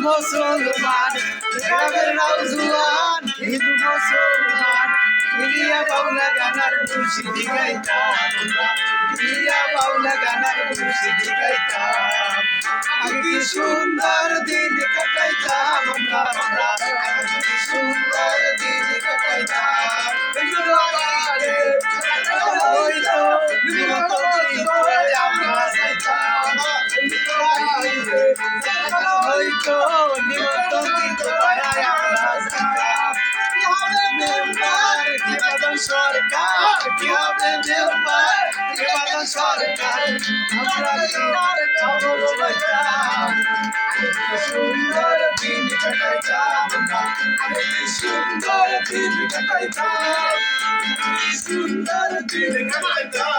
মুসলমান গ্রামের নওজোয়ান হিন্দু মুসলমান মিলিয়া বাউলা গানার মুর্শিদি গাইতাম মিলিয়া বাউলা গানার মুর্শিদি গাইতাম আগে কি সুন্দর দিন কাটাইতাম আমরা আগে কি সুন্দর দিন কাটাইতাম হইতো নিমন্ত্রণ আমরা যাইতাম হইতো নিমন্ত্রণ আমরা যাইতাম সরকার কি হবে মেম্বার এবার সরকার আমরা সুন্দর দিন কাটাইতাম সুন্দর দিন কাটাইতাম সুন্দর দিন কাটাইতাম